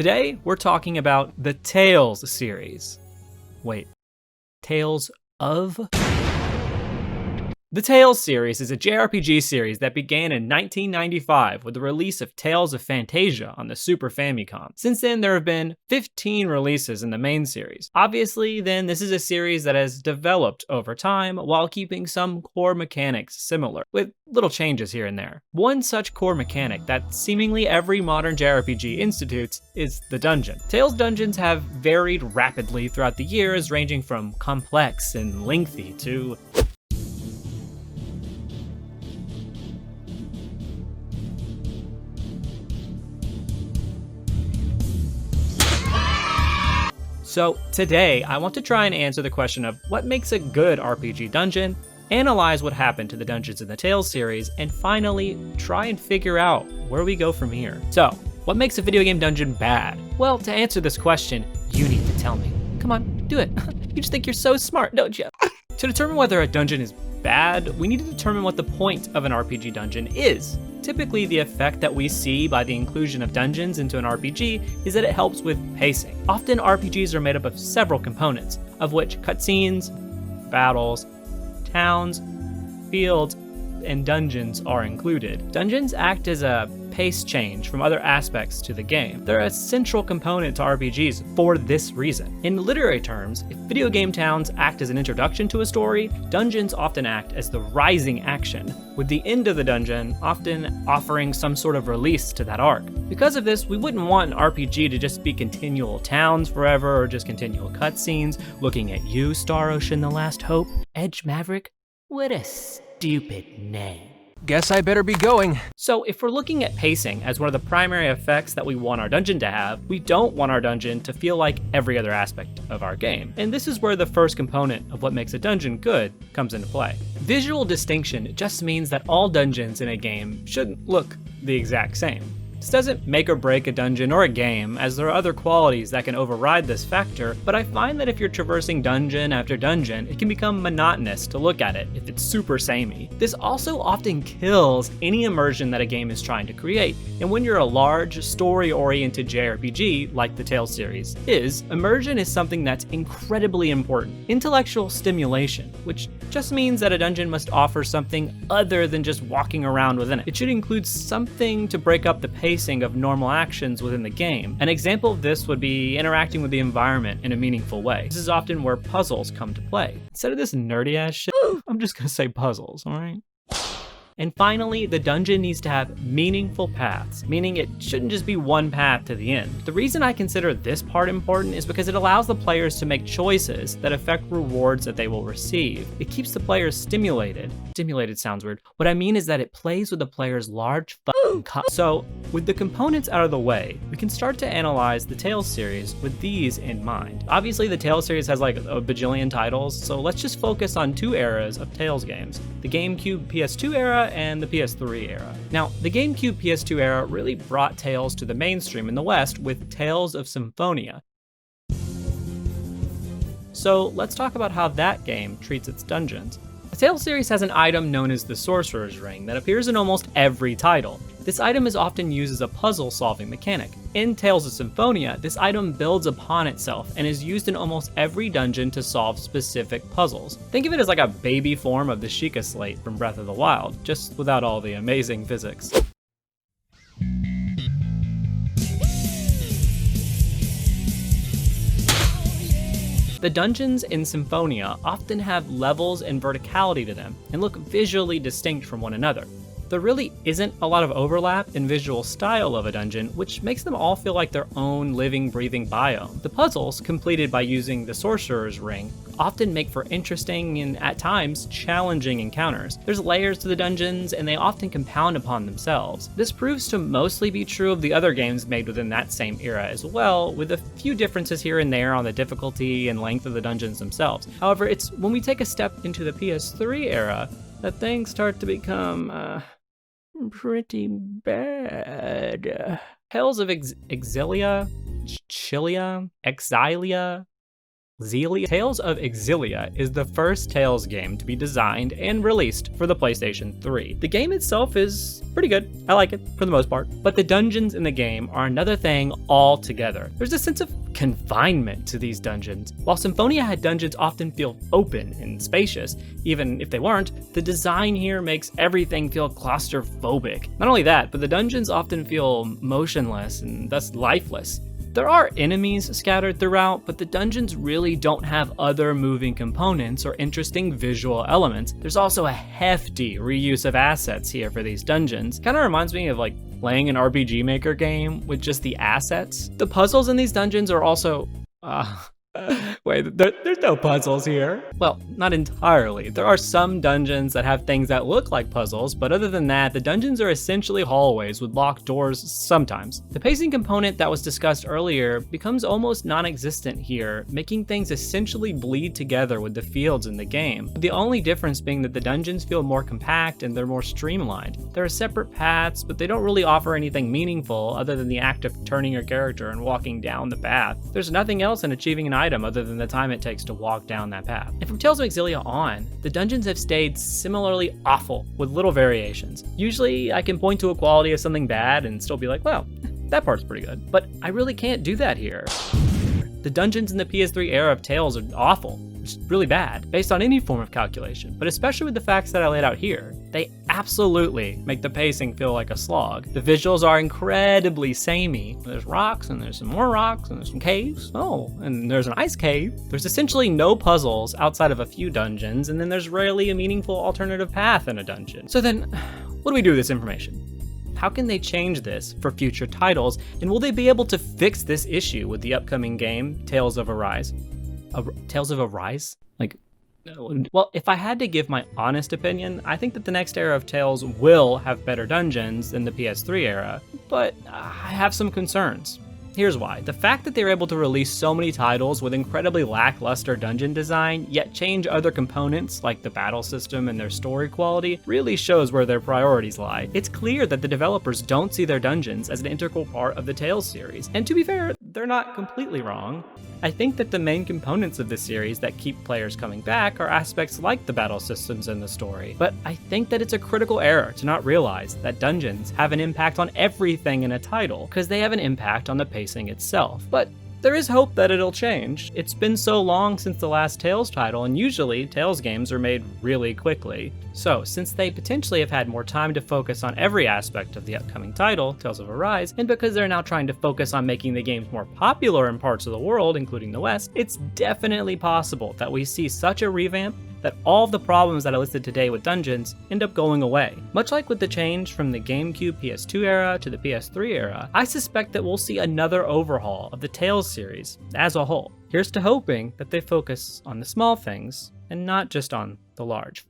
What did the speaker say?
Today, we're talking about the Tales series. Wait, Tales of? The Tales series is a JRPG series that began in 1995 with the release of Tales of Phantasia on the Super Famicom. Since then, there have been 15 releases in the main series. Obviously, then, this is a series that has developed over time while keeping some core mechanics similar, with little changes here and there. One such core mechanic that seemingly every modern JRPG institutes is the dungeon. Tales dungeons have varied rapidly throughout the years, ranging from complex and lengthy to So today, I want to try and answer the question of what makes a good RPG dungeon, analyze what happened to the dungeons in the Tales series, and finally, try and figure out where we go from here. So, what makes a video game dungeon bad? Well, to answer this question, you need to tell me. Come on, do it. You just think you're so smart, don't you? To determine whether a dungeon is bad, we need to determine what the point of an RPG dungeon is. Typically, the effect that we see by the inclusion of dungeons into an RPG is that it helps with pacing. Often, RPGs are made up of several components, of which cutscenes, battles, towns, fields, and dungeons are included. Dungeons act as a pace change from other aspects to the game. They're a central component to RPGs for this reason. In literary terms, if video game towns act as an introduction to a story, dungeons often act as the rising action, with the end of the dungeon often offering some sort of release to that arc. Because of this, we wouldn't want an RPG to just be continual towns forever or just continual cutscenes. Looking at you, Star Ocean, the Last Hope. Edge Maverick? What a stupid name. Guess I better be going. So if we're looking at pacing as one of the primary effects that we want our dungeon to have, we don't want our dungeon to feel like every other aspect of our game. And this is where the first component of what makes a dungeon good comes into play. Visual distinction just means that all dungeons in a game shouldn't look the exact same. This doesn't make or break a dungeon or a game, as there are other qualities that can override this factor, but I find that if you're traversing dungeon after dungeon, it can become monotonous to look at it if it's super samey. This also often kills any immersion that a game is trying to create, and when you're a large, story-oriented JRPG, like the Tales series is, immersion is something that's incredibly important. Intellectual stimulation, which just means that a dungeon must offer something other than just walking around within it. It should include something to break up the pacing of normal actions within the game. An example of this would be interacting with the environment in a meaningful way. This is often where puzzles come to play. Instead of this nerdy ass shit, I'm just gonna say puzzles, alright? And finally, the dungeon needs to have meaningful paths, meaning it shouldn't just be one path to the end. The reason I consider this part important is because it allows the players to make choices that affect rewards that they will receive. It keeps the players stimulated. Stimulated sounds weird. What I mean is that it plays with the player's large So, with the components out of the way, we can start to analyze the Tales series with these in mind. Obviously, the Tales series has like a bajillion titles, so let's just focus on two eras of Tales games, the GameCube PS2 era and the PS3 era. Now, the GameCube PS2 era really brought Tales to the mainstream in the West with Tales of Symphonia. So let's talk about how that game treats its dungeons. The Tales series has an item known as the Sorcerer's Ring that appears in almost every title. This item is often used as a puzzle-solving mechanic. In Tales of Symphonia, this item builds upon itself and is used in almost every dungeon to solve specific puzzles. Think of it as like a baby form of the Sheikah Slate from Breath of the Wild, just without all the amazing physics. The dungeons in Symphonia often have levels and verticality to them and look visually distinct from one another. There really isn't a lot of overlap in visual style of a dungeon, which makes them all feel like their own living, breathing biome. The puzzles, completed by using the Sorcerer's Ring, often make for interesting and, at times, challenging encounters. There's layers to the dungeons, and they often compound upon themselves. This proves to mostly be true of the other games made within that same era as well, with a few differences here and there on the difficulty and length of the dungeons themselves. However, it's when we take a step into the PS3 era that things start to become, pretty bad. Tales of Exilia, Chilia, Exilia, Xillia? Tales of Exilia is the first Tales game to be designed and released for the PlayStation 3. The game itself is pretty good. I like it for the most part. But the dungeons in the game are another thing altogether. There's a sense of confinement to these dungeons. While Symphonia had dungeons often feel open and spacious, even if they weren't, the design here makes everything feel claustrophobic. Not only that, but the dungeons often feel motionless and thus lifeless. There are enemies scattered throughout, but the dungeons really don't have other moving components or interesting visual elements. There's also a hefty reuse of assets here for these dungeons. Kind of reminds me of like playing an RPG Maker game with just the assets. The puzzles in these dungeons are also, wait, there's no puzzles here. Well, not entirely. There are some dungeons that have things that look like puzzles, but other than that, the dungeons are essentially hallways with locked doors sometimes. The pacing component that was discussed earlier becomes almost non-existent here, making things essentially bleed together with the fields in the game. The only difference being that the dungeons feel more compact and they're more streamlined. There are separate paths, but they don't really offer anything meaningful other than the act of turning your character and walking down the path. There's nothing else in achieving an item other than the time it takes to walk down that path. And from Tales of Exilia on, the dungeons have stayed similarly awful with little variations. Usually I can point to a quality of something bad and still be like, well, that part's pretty good. But I really can't do that here. The dungeons in the PS3 era of Tales are awful, just really bad, based on any form of calculation, but especially with the facts that I laid out here. They absolutely make the pacing feel like a slog. The visuals are incredibly samey. There's rocks, and there's some more rocks, and there's some caves. Oh, and there's an ice cave. There's essentially no puzzles outside of a few dungeons, and then there's rarely a meaningful alternative path in a dungeon. So then, what do we do with this information? How can they change this for future titles, and will they be able to fix this issue with the upcoming game, Tales of Arise? Tales of Arise? Like, well, if I had to give my honest opinion, I think that the next era of Tales will have better dungeons than the PS3 era, but I have some concerns. Here's why. The fact that they were able to release so many titles with incredibly lackluster dungeon design, yet change other components like the battle system and their story quality, really shows where their priorities lie. It's clear that the developers don't see their dungeons as an integral part of the Tales series, and to be fair, they're not completely wrong. I think that the main components of the series that keep players coming back are aspects like the battle systems and the story, but I think that it's a critical error to not realize that dungeons have an impact on everything in a title, because they have an impact on the pacing itself. But there is hope that it'll change. It's been so long since the last Tales title, and usually Tales games are made really quickly. So, since they potentially have had more time to focus on every aspect of the upcoming title, Tales of Arise, and because they're now trying to focus on making the games more popular in parts of the world, including the West, it's definitely possible that we see such a revamp that all of the problems that I listed today with dungeons end up going away. Much like with the change from the GameCube PS2 era to the PS3 era, I suspect that we'll see another overhaul of the Tales series as a whole. Here's to hoping that they focus on the small things and not just on the large.